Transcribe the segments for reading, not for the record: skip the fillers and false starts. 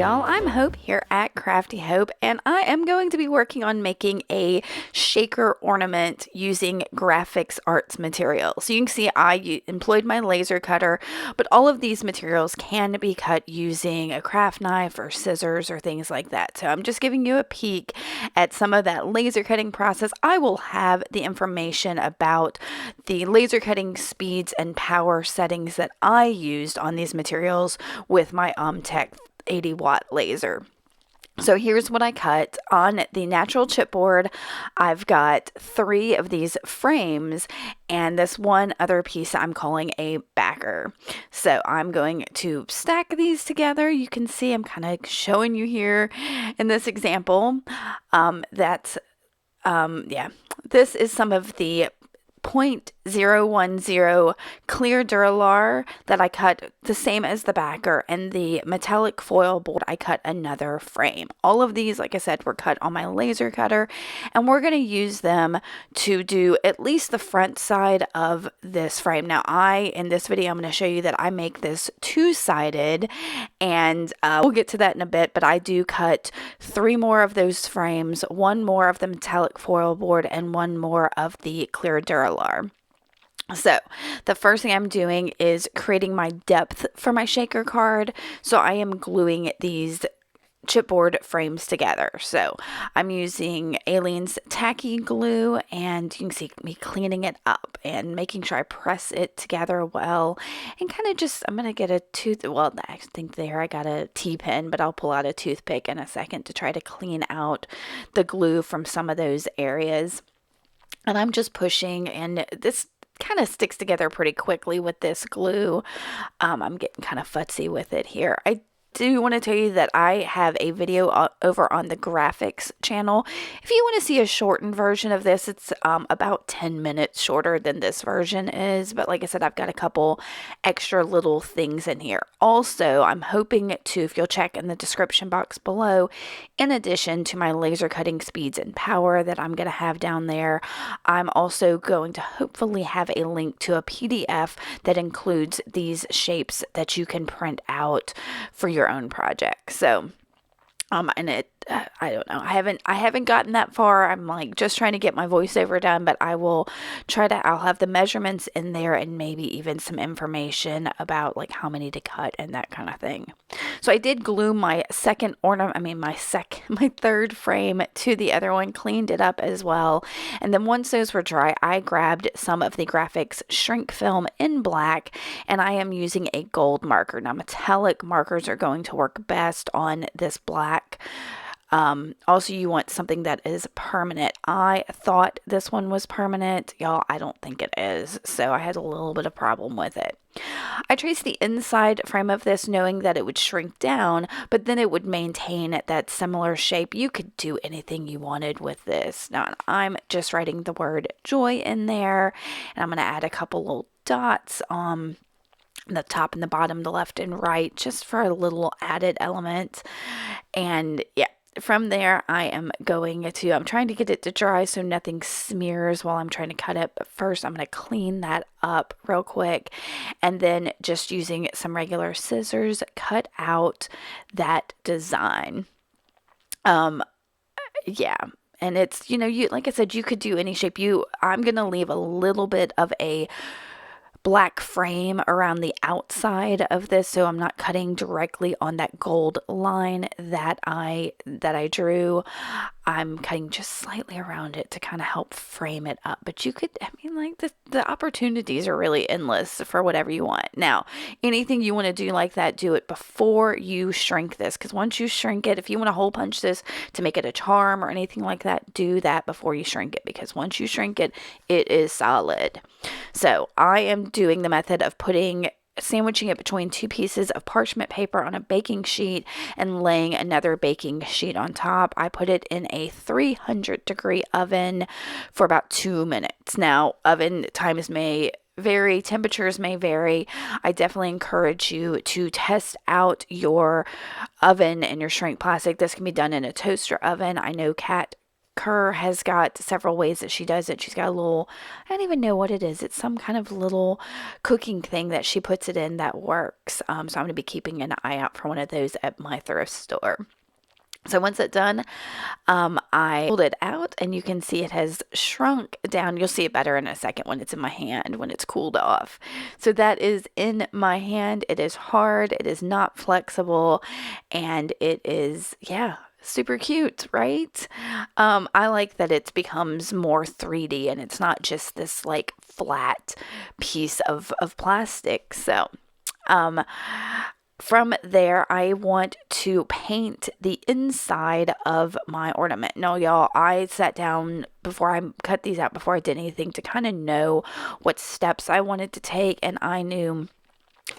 y'all, I'm Hope here at Crafty Hope, and I am going to be working on making a shaker ornament using Grafix arts material. So you can see I employed my laser cutter, but all of these materials can be cut using a craft knife or scissors or things like that. So I'm just giving you a peek at some of that laser cutting process. I will have the information about the laser cutting speeds and power settings that I used on these materials with my OMTech 80-watt laser. So here's what I cut on the natural chipboard. I've got 3 of these frames and this one other piece I'm calling a backer. So I'm going to stack these together. You can see I'm kind of showing you here in this example. This is some of the 0.010 clear Dura-Lar that I cut the same as the backer, and the metallic foil board I cut another frame. All of these, like I said, were cut on my laser cutter, and we're going to use them to do at least the front side of this frame. Now in this video I'm going to show you that I make this 2-sided, and we'll get to that in a bit, but I do cut 3 more of those frames, 1 more of the metallic foil board and 1 more of the clear Dura-Lar. So the first thing I'm doing is creating my depth for my shaker card. So I am gluing these chipboard frames together. So I'm using Alien's tacky glue, and you can see me cleaning it up and making sure I press it together well, and kind of just, I'm going to get a I think there I got a T-pin, but I'll pull out a toothpick in a second to try to clean out the glue from some of those areas. And I'm just pushing, and this kind of sticks together pretty quickly with this glue. I'm getting kind of futzy with it here. I do want to tell you that I have a video over on the Grafix channel. If you want to see a shortened version of this, it's about 10 minutes shorter than this version is. But like I said, I've got a couple extra little things in here. Also, I'm hoping to, if you'll check in the description box below, in addition to my laser cutting speeds and power that I'm going to have down there, I'm also going to hopefully have a link to a PDF that includes these shapes that you can print out for your own project. So I don't know. I haven't gotten that far. I'm like just trying to get my voiceover done, but I'll have the measurements in there and maybe even some information about like how many to cut and that kind of thing. So I did glue my second ornament, my third frame to the other one, cleaned it up as well. And then once those were dry, I grabbed some of the Grafix shrink film in black, and I am using a gold marker. Now metallic markers are going to work best on this black. Also, you want something that is permanent. I thought this one was permanent. Y'all, I don't think it is. So I had a little bit of problem with it. I traced the inside frame of this knowing that it would shrink down, but then it would maintain that similar shape. You could do anything you wanted with this. Now, I'm just writing the word joy in there, and I'm going to add a couple little dots on the top and the bottom, the left and right, just for a little added element. And yeah. From there, I'm trying to get it to dry so nothing smears while I'm trying to cut it. But first, I'm going to clean that up real quick. And then just using some regular scissors, cut out that design. Yeah. And it's, like I said, you could do any shape. I'm going to leave a little bit of a black frame around the outside of this, so I'm not cutting directly on that gold line that I drew. I'm cutting just slightly around it to kind of help frame it up. But you could, the opportunities are really endless for whatever you want. Now, anything you want to do like that, do it before you shrink this, because once you shrink it, if you want to hole punch this to make it a charm or anything like that, do that before you shrink it, because once you shrink it, it is solid. So I am doing the method of sandwiching it between 2 pieces of parchment paper on a baking sheet and laying another baking sheet on top. I put it in a 300-degree oven for about 2 minutes. Now, oven times may vary, temperatures may vary. I definitely encourage you to test out your oven and your shrink plastic. This can be done in a toaster oven. I know Kat has got several ways that she does it. She's got a little, I don't even know what it is. It's some kind of little cooking thing that she puts it in that works. So I'm going to be keeping an eye out for one of those at my thrift store. So once it's done, I pulled it out and you can see it has shrunk down. You'll see it better in a second when it's in my hand, when it's cooled off. So that is in my hand. It is hard. It is not flexible. And it is, yeah, super cute, right? I like that it becomes more 3D and it's not just this like flat piece of plastic. So, from there, I want to paint the inside of my ornament. Now, y'all, I sat down before I cut these out, before I did anything, to kind of know what steps I wanted to take, and I knew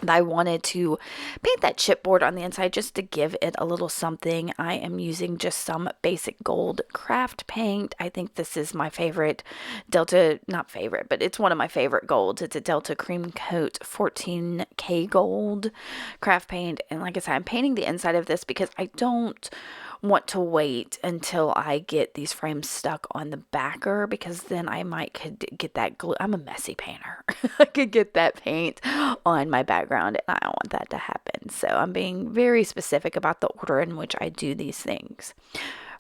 I wanted to paint that chipboard on the inside just to give it a little something. I am using just some basic gold craft paint. I think this is my favorite Delta, not favorite, but it's one of my favorite golds. It's a Delta Cream Coat 14K gold craft paint. And like I said, I'm painting the inside of this because I don't want to wait until I get these frames stuck on the backer, because then I could get that glue. I'm a messy painter. I could get that paint on my background and I don't want that to happen. So I'm being very specific about the order in which I do these things.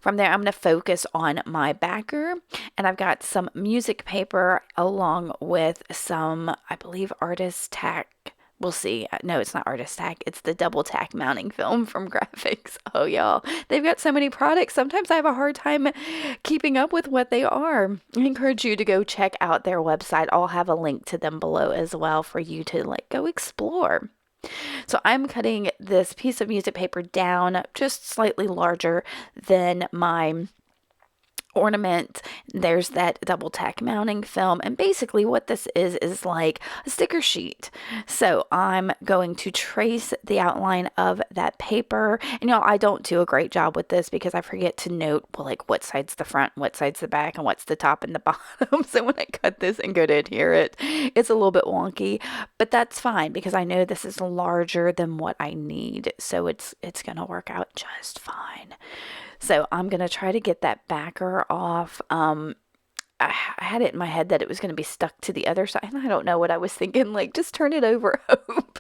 From there, I'm going to focus on my backer, and I've got some music paper along with some, I believe, artist tack. We'll see. No, it's not artist tack. It's the double tack mounting film from Grafix. Oh, y'all. They've got so many products. Sometimes I have a hard time keeping up with what they are. I encourage you to go check out their website. I'll have a link to them below as well for you to go explore. So I'm cutting this piece of music paper down just slightly larger than my ornament. There's that double tack mounting film, and basically what this is like a sticker sheet. So I'm going to trace the outline of that paper, and y'all, I don't do a great job with this because I forget to note, well, like what side's the front, what side's the back, and what's the top and the bottom. So when I cut this and go to adhere it, it's a little bit wonky, but that's fine because I know this is larger than what I need, so it's gonna work out just fine. So I'm going to try to get that backer off. I had it in my head that it was going to be stuck to the other side, and I don't know what I was thinking, like, just turn it over, hope.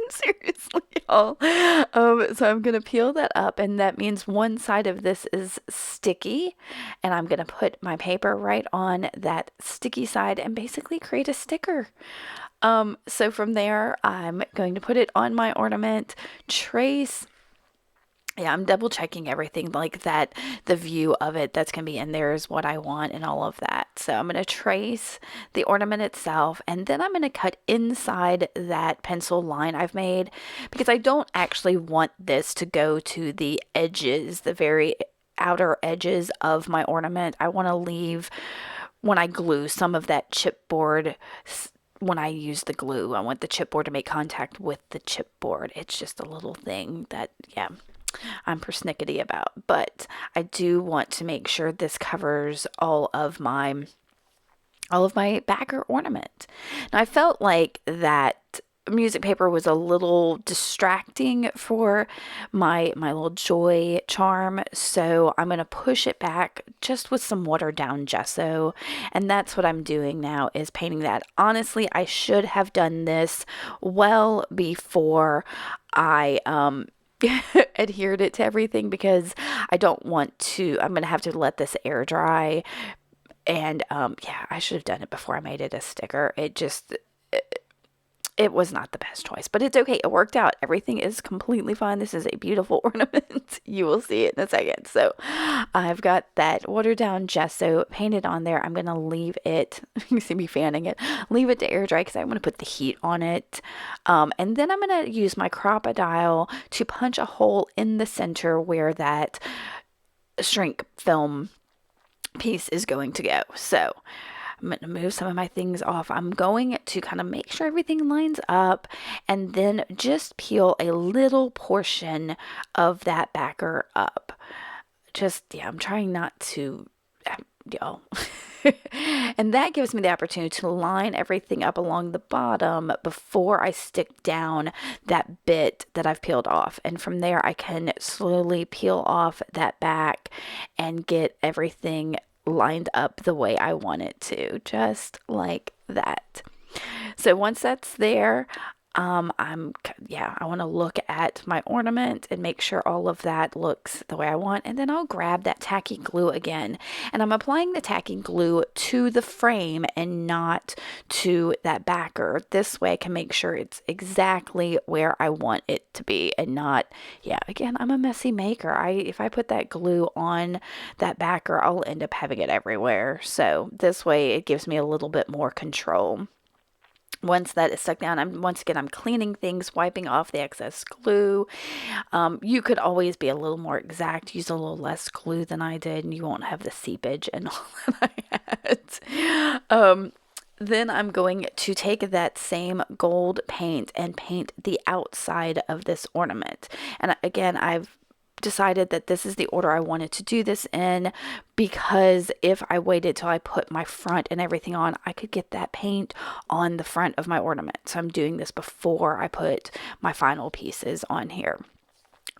Seriously, y'all. So I'm going to peel that up, and that means one side of this is sticky, and I'm going to put my paper right on that sticky side and basically create a sticker. So from there, I'm going to put it on my ornament, trace. Yeah, I'm double checking everything like that. The view of it that's going to be in there is what I want and all of that. So I'm going to trace the ornament itself, and then I'm going to cut inside that pencil line I've made, because I don't actually want this to go to the edges, the very outer edges of my ornament. I want to leave, when I glue, some of that chipboard. When I use the glue, I want the chipboard to make contact with the chipboard. It's just a little thing that, yeah, I'm persnickety about, but I do want to make sure this covers all of my backer ornament. Now, I felt like that music paper was a little distracting for my little joy charm, so I'm going to push it back just with some watered down gesso, and that's what I'm doing now, is painting that. Honestly, I should have done this well before I adhered it to everything, because I don't want to, I'm going to have to let this air dry, and yeah, I should have done it before I made it a sticker. It was not the best choice, but it's okay. It worked out. Everything is completely fine. This is a beautiful ornament. You will see it in a second. So I've got that watered down gesso painted on there. I'm going to leave it, you see me fanning it, leave it to air dry because I want to put the heat on it. And then I'm going to use my Crop-A-Dile to punch a hole in the center where that shrink film piece is going to go. So I'm going to move some of my things off. I'm going to kind of make sure everything lines up, and then just peel a little portion of that backer up. Just, yeah, I'm trying not to, y'all. And that gives me the opportunity to line everything up along the bottom before I stick down that bit that I've peeled off. And from there, I can slowly peel off that back and get everything lined up the way I want it to, just like that. So once that's there, I want to look at my ornament and make sure all of that looks the way I want. And then I'll grab that tacky glue again. And I'm applying the tacky glue to the frame and not to that backer. This way I can make sure it's exactly where I want it to be and not, again, I'm a messy maker. If I put that glue on that backer, I'll end up having it everywhere. So this way it gives me a little bit more control. Once that is stuck down, I'm cleaning things, wiping off the excess glue. You could always be a little more exact, use a little less glue than I did, and you won't have the seepage and all that I had. Then I'm going to take that same gold paint and paint the outside of this ornament. And again, I've decided that this is the order I wanted to do this in, because if I waited till I put my front and everything on, I could get that paint on the front of my ornament. So I'm doing this before I put my final pieces on here.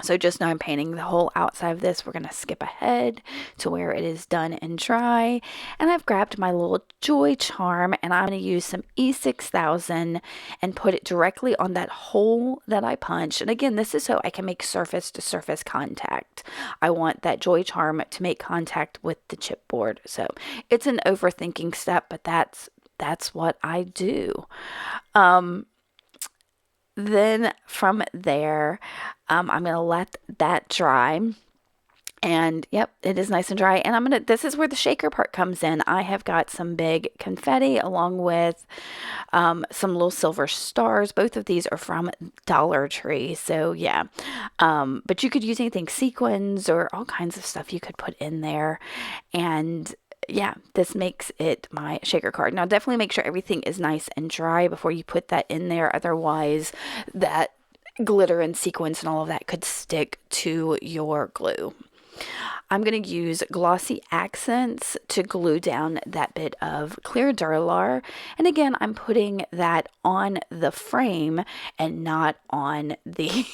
So just now I'm painting the whole outside of this. We're going to skip ahead to where it is done and dry. And I've grabbed my little joy charm, and I'm going to use some E6000 and put it directly on that hole that I punched. And again, this is so I can make surface to surface contact. I want that joy charm to make contact with the chipboard. So it's an overthinking step, but that's what I do. Then from there, I'm going to let that dry. And yep, it is nice and dry. And this is where the shaker part comes in. I have got some big confetti along with some little silver stars. Both of these are from Dollar Tree. So yeah, but you could use anything, sequins or all kinds of stuff you could put in there. And yeah, this makes it my shaker card. Now definitely make sure everything is nice and dry before you put that in there. Otherwise, that glitter and sequins and all of that could stick to your glue. I'm going to use glossy accents to glue down that bit of clear Dura-Lar. And again, I'm putting that on the frame and not on the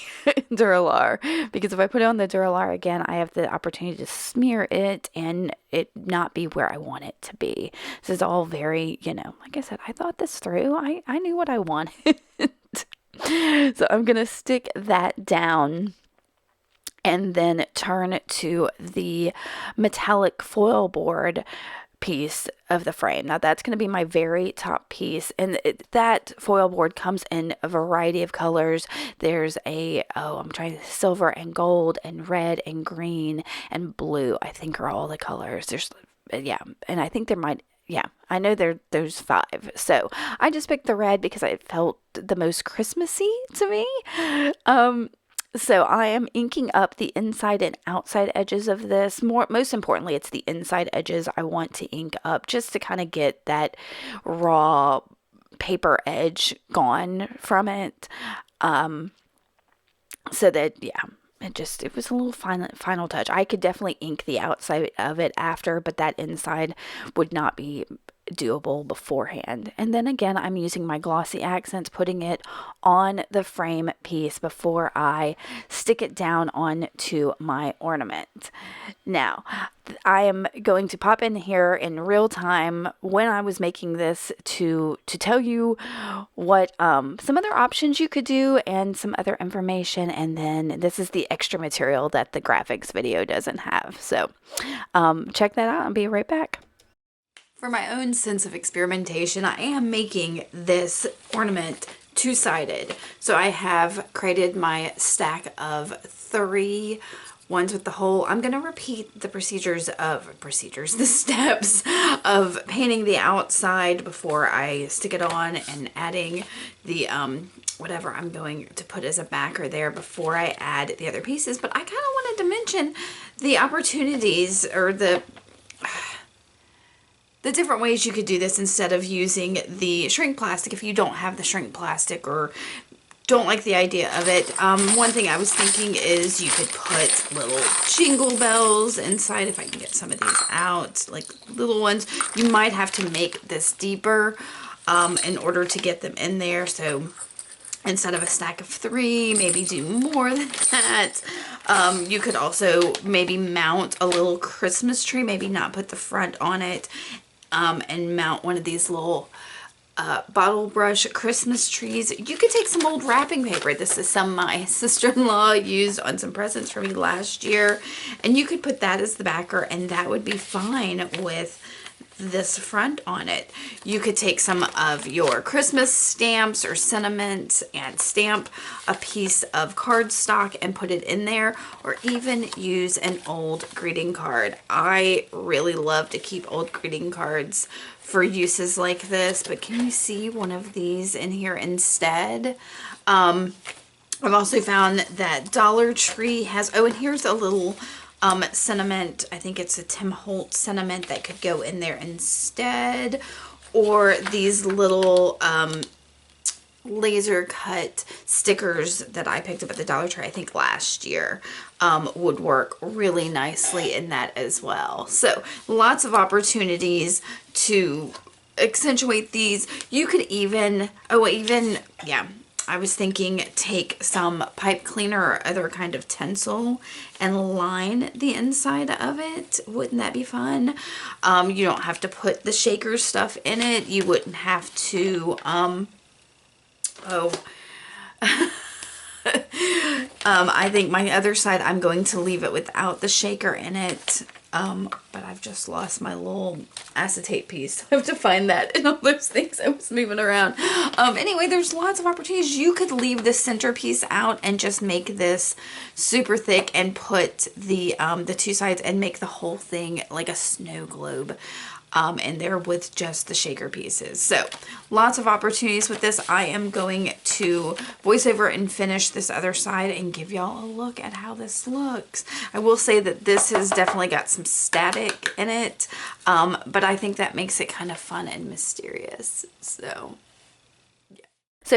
Dura-Lar. Because if I put it on the Dura-Lar again, I have the opportunity to smear it and it not be where I want it to be. This is all very, like I said, I thought this through. I knew what I wanted. So I'm going to stick that down and then turn to the metallic foil board piece of the frame. Now that's going to be my very top piece, and that foil board comes in a variety of colors. There's I'm trying silver and gold and red and green and blue, I think are all the colors. And I think there might, I know there's 5. So I just picked the red because it felt the most Christmassy to me. So I am inking up the inside and outside edges of this. Most importantly, it's the inside edges I want to ink up just to kind of get that raw paper edge gone from it. So that, it was a little final touch. I could definitely ink the outside of it after, but that inside would not be doable beforehand. And then again, I'm using my glossy accents, putting it on the frame piece before I stick it down onto my ornament. Now, I am going to pop in here in real time when I was making this to tell you what some other options you could do and some other information. And then this is the extra material that the graphics video doesn't have. So check that out and be right back. For my own sense of experimentation, I am making this ornament 2-sided. So I have created my stack of 3 ones with the hole. I'm going to repeat the the steps of painting the outside before I stick it on and adding the whatever I'm going to put as a backer there before I add the other pieces. But I kind of wanted to mention the opportunities or the different ways you could do this instead of using the shrink plastic. If you don't have the shrink plastic or don't like the idea of it. One thing I was thinking is you could put little jingle bells inside, if I can get some of these out, like little ones. You might have to make this deeper in order to get them in there. So instead of a stack of 3, maybe do more than that. You could also maybe mount a little Christmas tree, maybe not put the front on it, and mount one of these little bottle brush Christmas trees. You could take some old wrapping paper. This is some my sister-in-law used on some presents for me last year, and you could put that as the backer, and that would be fine with this front on it. You could take some of your Christmas stamps or sentiment and stamp a piece of cardstock and put it in there, or even use an old greeting card. I really love to keep old greeting cards for uses like this, but can you see one of these in here instead? I've also found that Dollar Tree has, oh, and here's a little sentiment. I think it's a Tim Holtz sentiment that could go in there instead, or these little laser cut stickers that I picked up at the Dollar Tree, I think last year, would work really nicely in that as well. So lots of opportunities to accentuate these. You could even, I was thinking take some pipe cleaner or other kind of tinsel and line the inside of it. Wouldn't that be fun? You don't have to put the shaker stuff in it. You wouldn't have to, I think my other side, I'm going to leave it without the shaker in it. But I've just lost my little acetate piece. I have to find that and all those things I was moving around. Anyway, there's lots of opportunities. You could leave the centerpiece out and just make this super thick and put the 2 sides and make the whole thing like a snow globe. In there with just the shaker pieces. So lots of opportunities with this. I am going to voice over and finish this other side and give y'all a look at how this looks. I will say that this has definitely got some static in it, but I think that makes it kind of fun and mysterious. So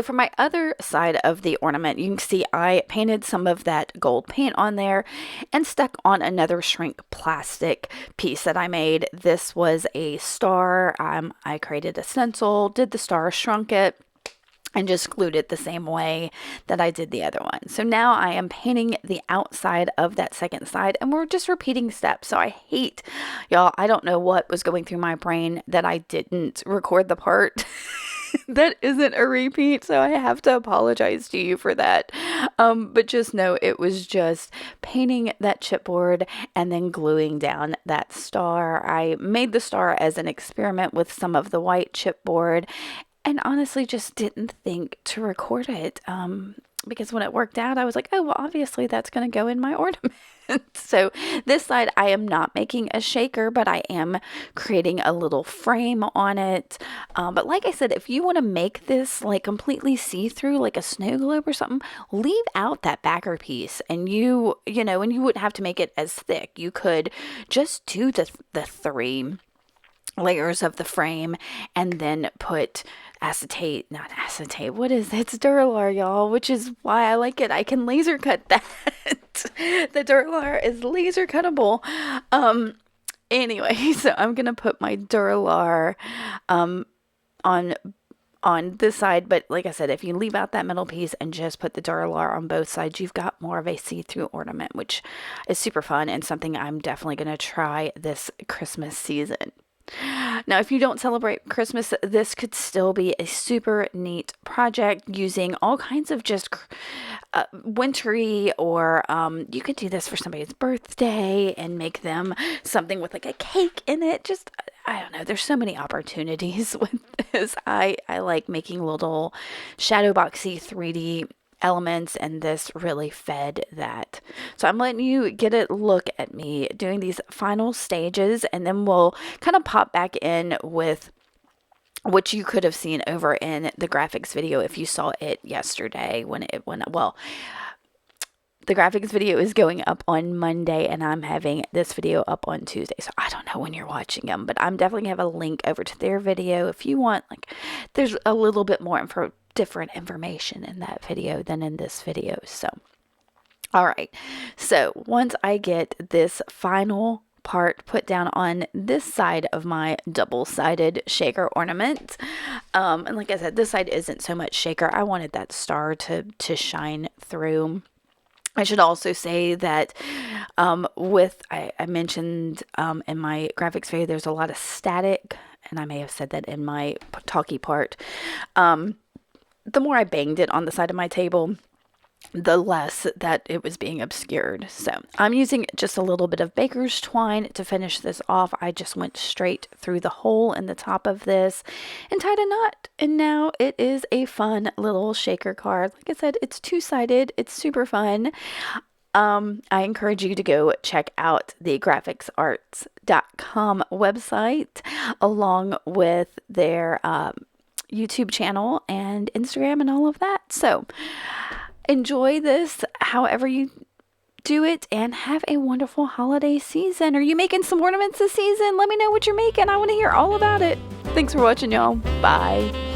for my other side of the ornament, you can see I painted some of that gold paint on there and stuck on another shrink plastic piece that I made. This was a star. I created a stencil, did the star, shrunk it, and just glued it the same way that I did the other one. So now I am painting the outside of that second side, and we're just repeating steps. So I hate, y'all, I don't know what was going through my brain that I didn't record the part that isn't a repeat, so I have to apologize to you for that. But just know it was just painting that chipboard and then gluing down that star. I made the star as an experiment with some of the white chipboard, and honestly just didn't think to record it. Because when it worked out, I was like, oh, well, obviously that's going to go in my ornament. So this side, I am not making a shaker, but I am creating a little frame on it. But like I said, if you want to make this like completely see-through, like a snow globe or something, leave out that backer piece, and you know, and you wouldn't have to make it as thick. You could just do the 3 layers of the frame and then put not acetate, what is it? It's Dura-Lar, y'all, which is why I like it. I can laser cut that. The Dura-Lar is laser cuttable. Anyway, so I'm gonna put my Dura-Lar on this side, but like I said, if you leave out that middle piece and just put the Dura-Lar on both sides, you've got more of a see-through ornament, which is super fun and something I'm definitely gonna try this Christmas season. Now, if you don't celebrate Christmas, this could still be a super neat project using all kinds of just wintry, or you could do this for somebody's birthday and make them something with like a cake in it. Just, I don't know, there's so many opportunities with this. I like making little shadow boxy 3D elements, and this really fed that. So I'm letting you get a look at me doing these final stages, and then we'll kind of pop back in with what you could have seen over in the graphics video if you saw it yesterday when it went up. Well, the graphics video is going up on Monday, and I'm having this video up on Tuesday. So I don't know when you're watching them, but I'm definitely going to have a link over to their video if you want. Like, there's a little bit more different information in that video than in this video. So, all right. So once I get this final part put down on this side of my double-sided shaker ornament, and like I said, this side isn't so much shaker. I wanted that star to shine through. I should also say that I mentioned in my graphics video, there's a lot of static, and I may have said that in my talky part. The more I banged it on the side of my table, the less that it was being obscured. So I'm using just a little bit of baker's twine to finish this off. I just went straight through the hole in the top of this and tied a knot. And now it is a fun little shaker card. Like I said, it's two-sided. It's super fun. I encourage you to go check out the grafixarts.com website along with their YouTube channel and Instagram and all of that. So enjoy this however you do it, and have a wonderful holiday season. Are you making some ornaments this season? Let me know what you're making. I want to hear all about it. Thanks for watching, y'all. Bye.